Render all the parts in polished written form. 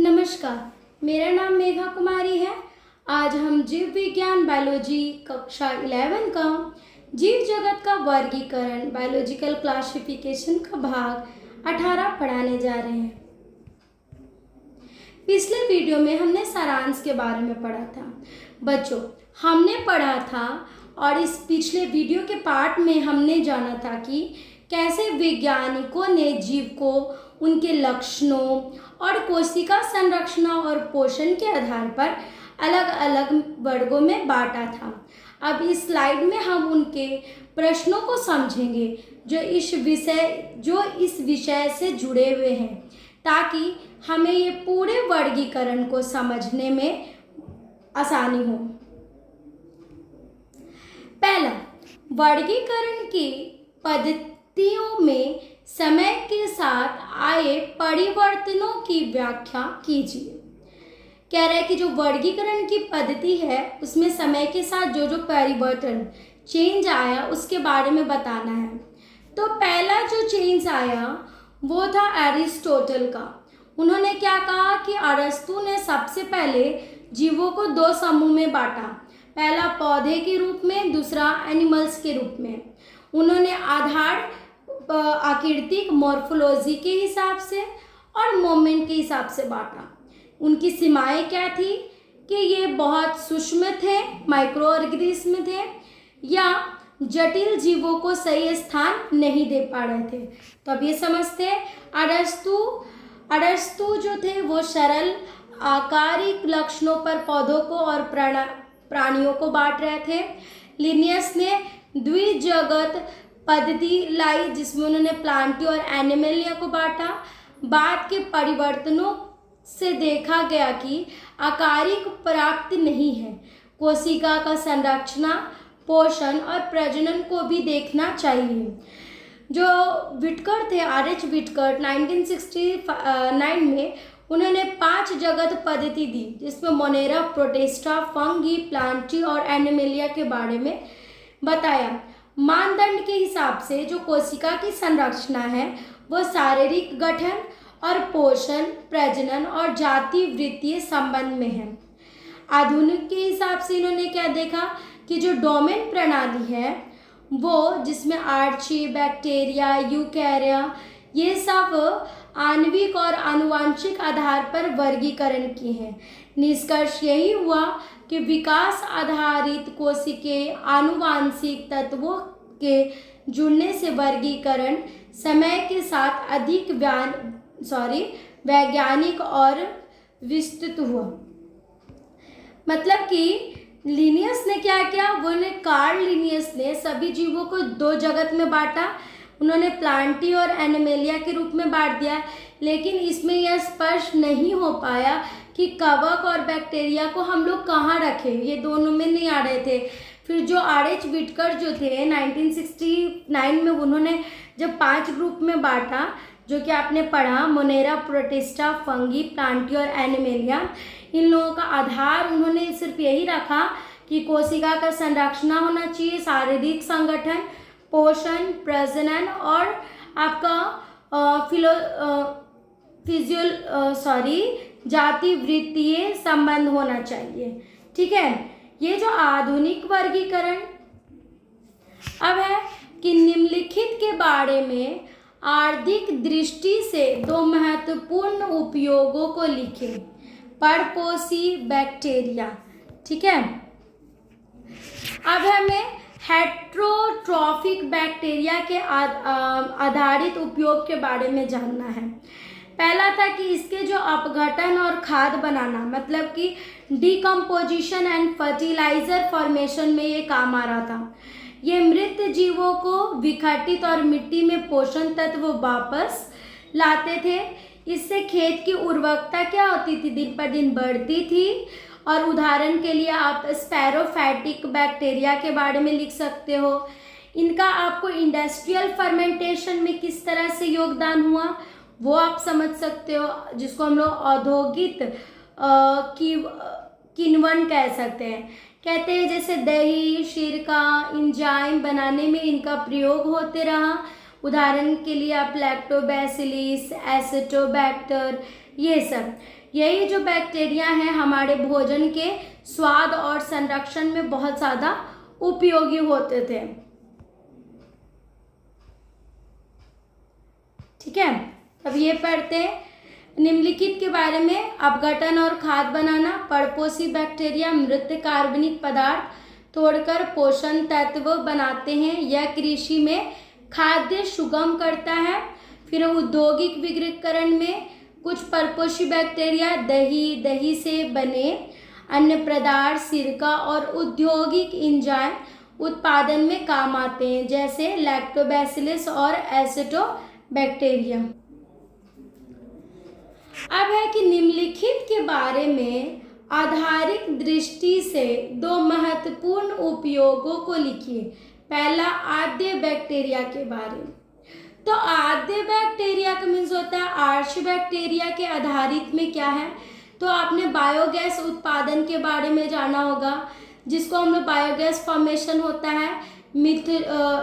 नमस्कार, मेरा नाम मेघा कुमारी है। आज हम जीव विज्ञान बायोलॉजी कक्षा 11 का जीव जगत का वर्गीकरण बायोलॉजिकल क्लासिफिकेशन का भाग 18 पढ़ाने जा रहे हैं। पिछले वीडियो में हमने सारांश के बारे में पढ़ा था। बच्चों, हमने पढ़ा था और इस पिछले वीडियो के पार्ट में हमने जाना था कि कैसे वैज्ञानिकों ने जीव को उनके लक्षणों और कोशिका संरचना और पोषण के आधार पर अलग अलग वर्गों में बांटा था। अब इस स्लाइड में हम उनके प्रश्नों को समझेंगे जो इस विषय से जुड़े हुए हैं, ताकि हमें ये पूरे वर्गीकरण को समझने में आसानी हो। पहला, वर्गीकरण की पद्धतियों में समय के साथ आए परिवर्तनों की व्याख्या कीजिए। कह रहा है कि जो वर्गीकरण की पद्धति है उसमें समय के साथ जो परिवर्तन चेंज आया उसके बारे में बताना है। तो पहला जो चेंज आया वो था एरिस्टोटल का। उन्होंने क्या कहा कि अरस्तु ने सबसे पहले जीवों को दो समूह में बांटा, पहला पौधे के रूप में, दूसरा एनिमल्स के रूप में। उन्होंने आधार आकृतिक मॉर्फोलॉजी के हिसाब से और मोमेंट के हिसाब से बांटा। उनकी सीमाएं क्या थी कि ये बहुत सूक्ष्म थे, माइक्रो ऑर्गेनिज्म थे, या जटिल जीवों को सही स्थान नहीं दे पा रहे थे। तो अब ये समझते हैं, अरस्तु जो थे वो सरल आकारिक लक्षणों पर पौधों को और प्राणियों को बांट रहे थे। लिनियस ने द्विजगत पद्धति लाई जिसमें उन्होंने प्लांटी और एनिमलिया को बांटा। बाद के परिवर्तनों से देखा गया कि आकारिक प्राप्ति नहीं है, कोशिका का संरचना, पोषण और प्रजनन को भी देखना चाहिए। जो विटकर थे, RH विटकर, 1969 में उन्होंने 5 जगत पद्धति दी जिसमें मोनेरा, प्रोटिस्टा, फंगी, प्लांटी और एनिमलिया के बारे में बताया। मानदंड के हिसाब से जो कोशिका की संरचना है वो शारीरिक गठन और पोषण, प्रजनन और जाति वृत्तीय संबंध में है। आधुनिक के हिसाब से इन्होंने क्या देखा कि जो डोमेन प्रणाली है वो जिसमें आर्ची, बैक्टीरिया, यूकैरिया, ये सब आणविक और आनुवंशिक आधार पर वर्गीकरण की है। निष्कर्ष यही हुआ कि विकास आधारित कोशिकीय आनुवंशिक तत्वों के जुड़ने से वर्गीकरण समय के साथ अधिक वैज्ञानिक और विस्तृत हुआ। मतलब कि लिनियस ने क्या किया, कार्ल लिनियस ने सभी जीवों को 2 जगत में बांटा। उन्होंने प्लांटी और एनिमलिया के रूप में बांट दिया, लेकिन इसमें यह स्पष्ट नहीं हो पाया कि कवक और बैक्टीरिया को हम लोग कहाँ रखें, ये दोनों में नहीं आ रहे थे। फिर जो RH विटकर जो थे 1969 में उन्होंने जब 5 ग्रुप में बांटा, जो कि आपने पढ़ा, मोनेरा, प्रोटिस्टा, फंगी, प्लांटी और एनिमलिया, इन लोगों का आधार उन्होंने सिर्फ यही रखा कि कोशिका का संरचना होना चाहिए, शारीरिक संगठन, पोषण, प्रजनन और आपका जाति वृत्तीय संबंध होना चाहिए। ठीक है, ये जो आधुनिक वर्गीकरण अब है कि निम्नलिखित के बारे में आर्थिक दृष्टि से 2 महत्वपूर्ण उपयोगों को लिखें। परपोषी बैक्टीरिया। ठीक है, अब हमें हेट्रोट्रॉफिक बैक्टीरिया के आधारित उपयोग के बारे में जानना है। पहला था कि इसके जो अपघटन और खाद बनाना, मतलब कि डिकम्पोजिशन एंड फर्टिलाइजर फॉर्मेशन में ये काम आ रहा था। ये मृत जीवों को विघटित और मिट्टी में पोषण तत्व वापस लाते थे। इससे खेत की उर्वरकता क्या होती थी, दिन पर दिन बढ़ती थी। और उदाहरण के लिए आप स्पैरोफाइटिक बैक्टीरिया के बारे में लिख सकते हो। इनका आपको इंडस्ट्रियल फर्मेंटेशन में किस तरह से योगदान हुआ वो आप समझ सकते हो, जिसको हम लोग औद्योगिक किण्वन कह सकते हैं। कहते हैं जैसे दही, सिरका, एंजाइम बनाने में इनका प्रयोग होते रहा। उदाहरण के लिए आप लैक्टोबैसिलिस, एसिटोबैक्टर, ये सब, यही जो बैक्टीरिया हैं हमारे भोजन के स्वाद और संरक्षण में बहुत ज़्यादा उपयोगी होते थे। ठीक है, अब ये पढ़ते हैं निम्नलिखित के बारे में। अपघटन और खाद बनाना। परपोषी बैक्टीरिया मृत कार्बनिक पदार्थ तोड़कर पोषण तत्व बनाते हैं। यह कृषि में खाद्य सुगम करता है। फिर औद्योगिक विघटीकरण में कुछ परपोषी बैक्टीरिया दही से बने अन्य पदार्थ, सिरका और औद्योगिक एंजाइम उत्पादन में काम आते हैं, जैसे लैक्टोबैसिलस और एसिटोबैक्टीरिया। अब है कि निम्नलिखित के बारे में आधारिक दृष्टि से दो महत्वपूर्ण उपयोगों को लिखिए। पहला, आद्य बैक्टीरिया के बारे में। तो आद्य बैक्टीरिया का मीन्स होता है आर्ष बैक्टीरिया के आधारित में क्या है, तो आपने बायोगैस उत्पादन के बारे में जाना होगा, जिसको हम लोग बायोगैस फॉर्मेशन होता है।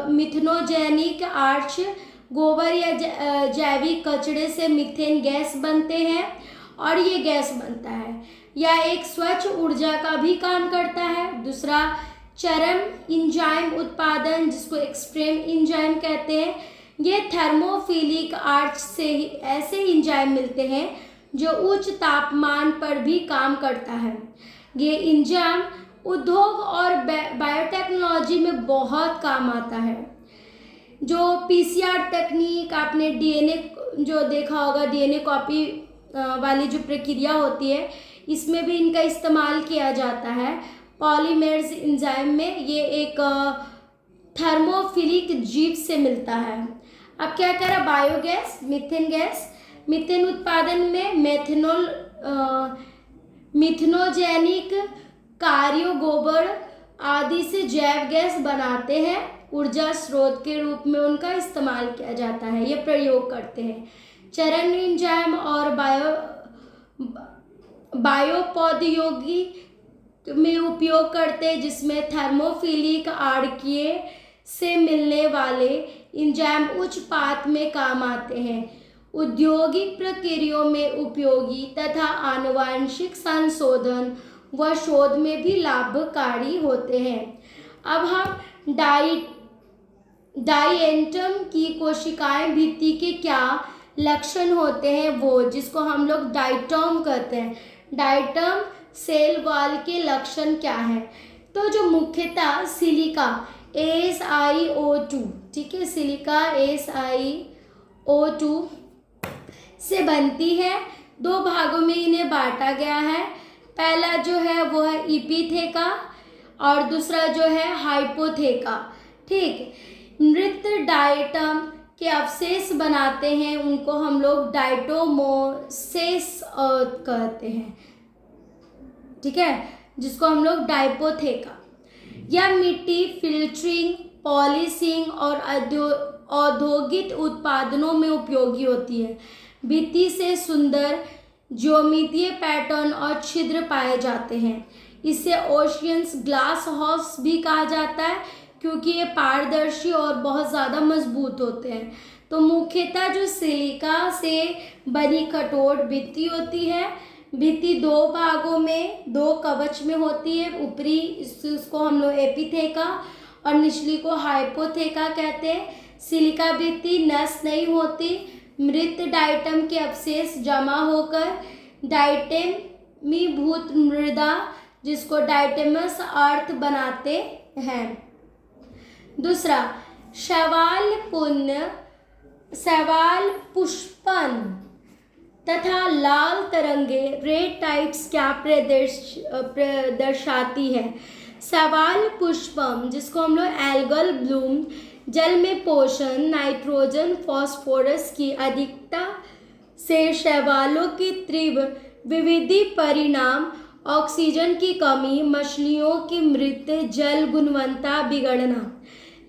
मिथनोजेनिक आर्च, गोबर या जैविक कचरे से मीथेन गैस बनते हैं और ये गैस बनता है। यह एक स्वच्छ ऊर्जा का भी काम करता है। दूसरा, चरम एंजाइम उत्पादन, जिसको एक्सट्रीम एंजाइम कहते हैं। ये थर्मोफिलिक आर्च से ही ऐसे एंजाइम मिलते हैं जो उच्च तापमान पर भी काम करता है। ये एंजाइम उद्योग और बायोटेक्नोलॉजी में बहुत काम आता है। जो पीसीआर तकनीक, आपने डीएनए जो देखा होगा, डीएनए कॉपी वाली जो प्रक्रिया होती है, इसमें भी इनका इस्तेमाल किया जाता है। पॉलीमेर्स एंजाइम में ये एक थर्मोफिलिक जीव से मिलता है। अब क्या कह रहा, बायोगैस, मीथेन गैस। मीथेन उत्पादन में मिथनोजेनिक कार्यों गोबर आदि से जैव गैस बनाते हैं। ऊर्जा स्रोत के रूप में उनका इस्तेमाल किया जाता है, ये प्रयोग करते हैं। चरण एंजाइम और बायोप्रौद्योगिकी में उपयोग करते हैं, जिसमें थर्मोफिलिक आर्कीय से मिलने वाले एंजाइम उच्च पात में काम आते हैं। औद्योगिक प्रक्रियाओं में उपयोगी तथा आनुवांशिक संशोधन व शोध में भी लाभकारी होते हैं। अब हम डायेंटम की कोशिकाएं भित्ति के क्या लक्षण होते हैं, वो जिसको हम लोग डायटम कहते हैं। डायटम सेल वॉल के लक्षण क्या है, तो जो मुख्यतः सिलिका SiO2, ठीक है, सिलिका SiO2 से बनती है। दो भागों में इन्हें बांटा गया है। पहला जो है वो है इपिथेका और दूसरा जो है हाइपोथेका। ठीक, मृत डायटम के अवशेष बनाते हैं, उनको हम लोग डायटोमोसेस कहते हैं। ठीक है, जिसको हम लोग डायपोथेका। यह मिट्टी फिल्टरिंग, पॉलिशिंग और औद्योगिक उत्पादनों में उपयोगी होती है। भित्ति से सुंदर ज्यामितीय पैटर्न और छिद्र पाए जाते हैं। इसे ओशियंस ग्लास हाउस भी कहा जाता है, क्योंकि ये पारदर्शी और बहुत ज़्यादा मजबूत होते हैं। तो मुख्यतः जो सिलिका से बनी कठोर भित्ति होती है, भित्ति दो भागों में, दो कवच में होती है। ऊपरी इसको हम लोग एपिथेका और निचली को हाइपोथेका कहते हैं। सिलिका भित्ति नष्ट नहीं होती। मृत डायटम के अवशेष जमा होकर डायटमीभूत मृदा, जिसको डायटमस अर्थ बनाते हैं। दूसरा, शैवाल पुष्पन तथा लाल तरंगे रेड टाइड्स क्या प्रदर्शाती है। शैवाल पुष्पम, जिसको हम लोग एल्गल ब्लूम, जल में पोषण, नाइट्रोजन, फास्फोरस की अधिकता से शैवालों की तीव्र विविधि परिणाम ऑक्सीजन की कमी, मछलियों की मृत्यु, जल गुणवत्ता बिगड़ना।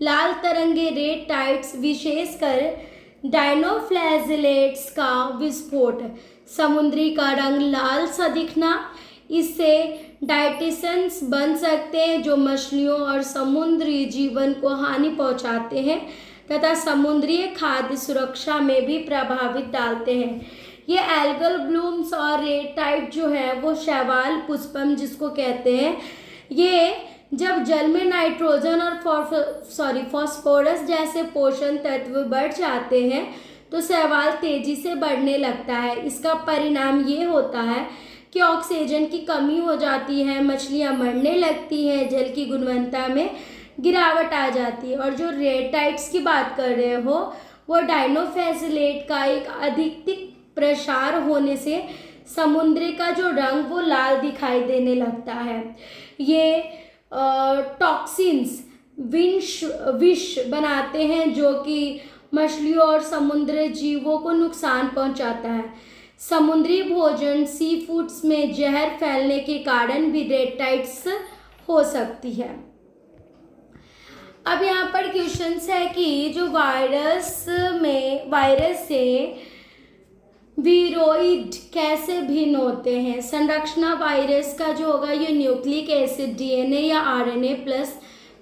लाल तरंगे रेड टाइड्स विशेषकर डायनोफ्लैजिलेट्स का विस्फोट, समुद्री का रंग लाल सा दिखना। इससे डाइटिशंस बन सकते हैं जो मछलियों और समुद्री जीवन को हानि पहुंचाते हैं तथा समुद्री खाद्य सुरक्षा में भी प्रभावित डालते हैं। ये एल्गल ब्लूम्स और रेड टाइड जो है वो शैवाल पुष्पम जिसको कहते हैं, ये जब जल में नाइट्रोजन और फॉस्फोरस जैसे पोषण तत्व बढ़ जाते हैं तो शैवाल तेजी से बढ़ने लगता है। इसका परिणाम ये होता है कि ऑक्सीजन की कमी हो जाती है, मछलियां मरने लगती हैं, जल की गुणवत्ता में गिरावट आ जाती है। और जो रेड टाइड्स की बात कर रहे हो वो डाइनोफेसिलेट का एक अधिक प्रसार होने से समुद्र का जो रंग वो लाल दिखाई देने लगता है। ये टॉक्सिन्स विष बनाते हैं जो कि मछलियों और समुद्री जीवों को नुकसान पहुंचाता है। समुद्री भोजन सी फूड्स में जहर फैलने के कारण भी रेड टाइड्स हो सकती है। अब यहाँ पर क्वेश्चंस है कि जो वायरस से वीरोइड कैसे भिन्न होते हैं। संरचना वायरस का जो होगा ये न्यूक्लिक एसिड डीएनए या आरएनए प्लस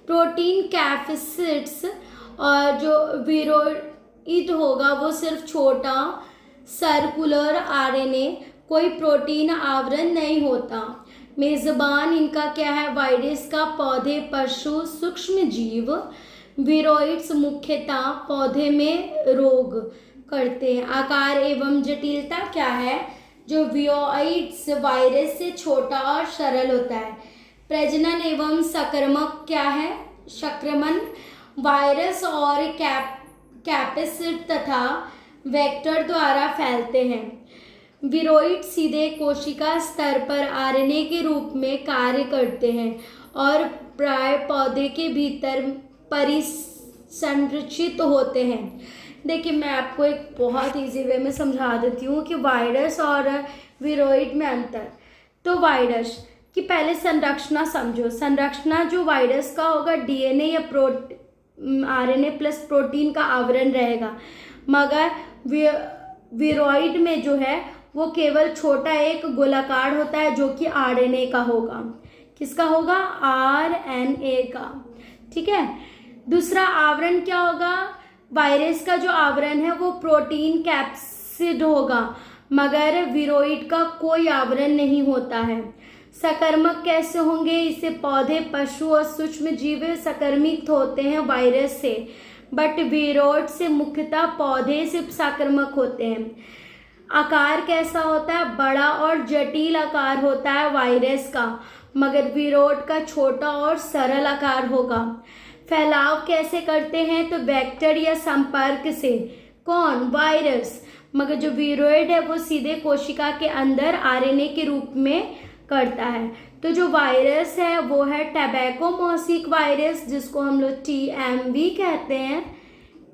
प्रोटीन कैप्सिड्स, और जो वीरोइड होगा वो सिर्फ छोटा सर्कुलर आरएनए, कोई प्रोटीन आवरण नहीं होता। मेजबान इनका क्या है, वायरस का पौधे पशु सूक्ष्म जीव। वीरोइड्स मुख्यतः पौधे में रोग करते हैं। आकार एवं जटिलता क्या है, जो वीरोइड्स वायरस से छोटा और सरल होता है। प्रजनन एवं संक्रमक क्या है, संक्रमण वायरस और कैप्सिड तथा वेक्टर द्वारा फैलते हैं। वीरोइड सीधे कोशिका स्तर पर आरएनए के रूप में कार्य करते हैं और प्राय पौधे के भीतर परिसंरचित होते हैं। देखिए मैं आपको एक बहुत इजी वे में समझा देती हूँ कि वायरस और वीरोइड में अंतर। तो वायरस की पहले संरचना समझो। संरचना जो वायरस का होगा डीएनए या आरएनए प्लस प्रोटीन का आवरण रहेगा, मगर वीरोइड में जो है वो केवल छोटा एक गोलाकार होता है जो कि आरएनए का होगा। किसका होगा, आरएनए का। ठीक है। दूसरा आवरण क्या होगा, वायरस का जो आवरण है वो प्रोटीन कैप्सिड होगा, मगर वीरोइड का कोई आवरण नहीं होता है। संक्रमक कैसे होंगे, इससे पौधे पशु और सूक्ष्म जीव संक्रमित होते हैं वायरस से, बट वीरोइड से मुख्यतः पौधे से संक्रमक होते हैं। आकार कैसा होता है, बड़ा और जटिल आकार होता है वायरस का, मगर वीरोइड का छोटा और सरल आकार होगा। फैलाव कैसे करते हैं, तो वेक्टर या संपर्क से। कौन, वायरस, मगर जो वीरोइड है वो सीधे कोशिका के अंदर आरएनए के रूप में करता है। तो जो वायरस है वो है टैबैकोमोसिक वायरस, जिसको हम लोग टीएमवी कहते हैं,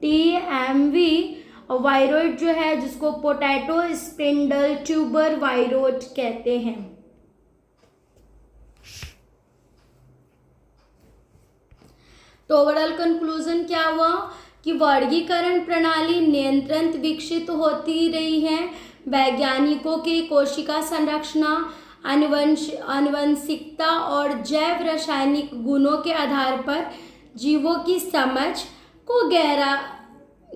टीएमवी। और वायरोइड जो है जिसको पोटैटो स्पिंडल ट्यूबर वायरोइड कहते हैं। तो ओवरऑल कंक्लूजन क्या हुआ कि वर्गीकरण प्रणाली नियंत्रित विकसित होती रही है। वैज्ञानिकों के कोशिका संरचना, आनुवंशिकता और जैव रासायनिक गुणों के आधार पर जीवों की समझ को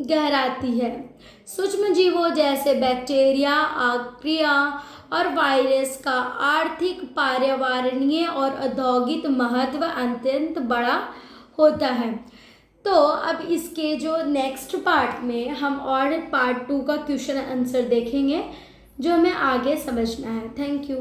गहराती है। सूक्ष्म जीवों जैसे बैक्टीरिया, आर्किया और वायरस का आर्थिक, पर्यावरणीय और औद्योगिक महत्व अत्यंत बड़ा होता है। तो अब इसके जो नेक्स्ट पार्ट में हम और पार्ट 2 का क्वेश्चन आंसर देखेंगे जो हमें आगे समझना है। Thank you.